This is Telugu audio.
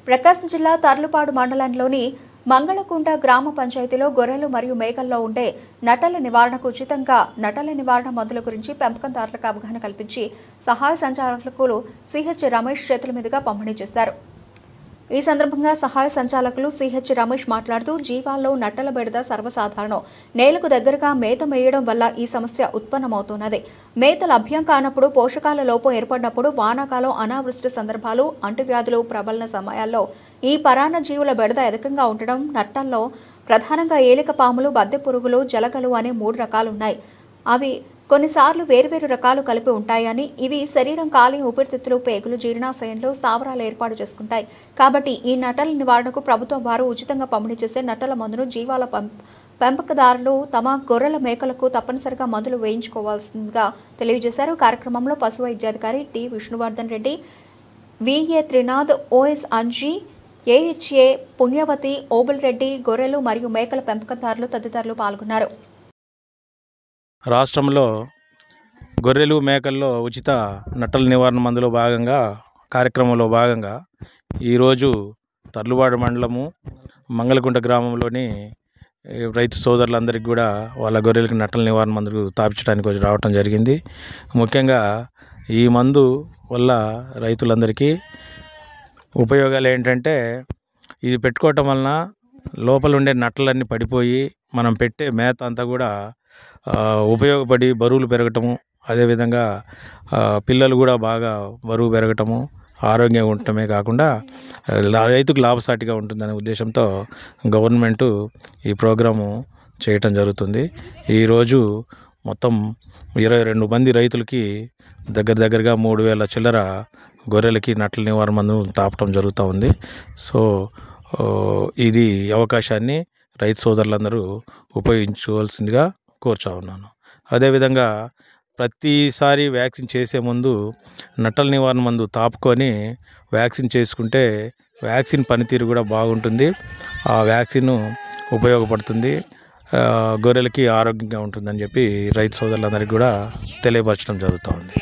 ప్రకాశం జిల్లా తర్లుపాడు మండలంలోని మంగళకుంట గ్రామ పంచాయతీలో గొర్రెలు మరియు మేకల్లో ఉండే నట్టల నివారణకు ఉచితంగా నట్టల నివారణ మందుల గురించి పెంపకందారులకు అవగాహన కల్పించి సహాయ సంచాలకులు సిహెచ్ రమేష్ చేతుల మీదుగా పంపిణీ చేశారు. ఈ సందర్భంగా సహాయ సంచాలకులు సిహెచ్ రమేష్ మాట్లాడుతూ జీవాల్లో నట్టల బెడద సర్వసాధారణం. నేలకు దగ్గరగా మేత మేయడం వల్ల ఈ సమస్య ఉత్పన్నమవుతున్నది. మేత లభ్యం కానప్పుడు, పోషకాల లోపం ఏర్పడినప్పుడు, వానాకాలం అనావృష్టి సందర్భాలు, అంటువ్యాధులు ప్రబలన సమయాల్లో ఈ పరాన్న జీవుల బెడద అధికంగా ఉండడం. నట్టల్లో ప్రధానంగా ఏలిక పాములు, బద్దె పురుగులు, జలగలు అనే 3 రకాలున్నాయి. అవి కొన్నిసార్లు వేర్వేరు రకాలు కలిపి ఉంటాయని, ఇవి శరీరం కాలి, ఊపిరితిత్తులు, పేగులు, జీర్ణాశయంలో స్థావరాలు ఏర్పాటు చేసుకుంటాయి. కాబట్టి ఈ నట్టల నివారణకు ప్రభుత్వం వారు ఉచితంగా పంపిణీ చేసే నట్టల మందును జీవాల పెంపకదారులు తమ గొర్రెల మేకలకు తప్పనిసరిగా మందులు వేయించుకోవాల్సిందిగా తెలియజేశారు. కార్యక్రమంలో పశు వైద్యాధికారి T Vishnuvardhan Reddy, VA Trinath, OS Anji, AHA Punyavathi, Obul Reddy, గొర్రెలు మరియు మేకల పెంపకదారులు తదితరులు పాల్గొన్నారు. రాష్ట్రంలో గొర్రెలు మేకల్లో ఉచిత నట్టల నివారణ మందులో కార్యక్రమంలో భాగంగా ఈరోజు తర్లుపాడు మండలము మంగళకుంట గ్రామంలోని రైతు సోదరులందరికీ కూడా వాళ్ళ గొర్రెలకి నట్టల నివారణ మందులు తాపించడానికి రావటం జరిగింది. ముఖ్యంగా ఈ మందు వల్ల రైతులందరికీ ఉపయోగాలు ఏంటంటే, ఇది పెట్టుకోవటం వలన లోపల ఉండే నట్టలన్నీ పడిపోయి మనం పెట్టే మేత అంతా కూడా ఉపయోగపడి బరువులు పెరగటము, అదేవిధంగా పిల్లలు కూడా బాగా బరువు పెరగటము, ఆరోగ్యంగా ఉండటమే కాకుండా రైతుకు లాభసాటిగా ఉంటుందనే ఉద్దేశంతో గవర్నమెంటు ఈ ప్రోగ్రాము చేయటం జరుగుతుంది. ఈరోజు మొత్తం 22 మంది రైతులకి దగ్గరగా 3,000 చిల్లర గొర్రెలకి నట్టల నివారణ మందు తాపటం జరుగుతూ ఉంది. సో ఇది అవకాశాన్ని రైతు సోదరులందరూ ఉపయోగించుకోవాల్సిందిగా కోరుచా ఉన్నాను. అదేవిధంగా ప్రతిసారి వ్యాక్సిన్ చేసే ముందు నట్టల నివారణ మందు తాపుకొని వ్యాక్సిన్ చేసుకుంటే వ్యాక్సిన్ పనితీరు కూడా బాగుంటుంది. ఆ వ్యాక్సిన్ ఉపయోగపడుతుంది, గొర్రెలకి ఆరోగ్యంగా ఉంటుందని చెప్పి రైతు సోదరులందరికీ కూడా తెలియపరచడం జరుగుతూ ఉంది.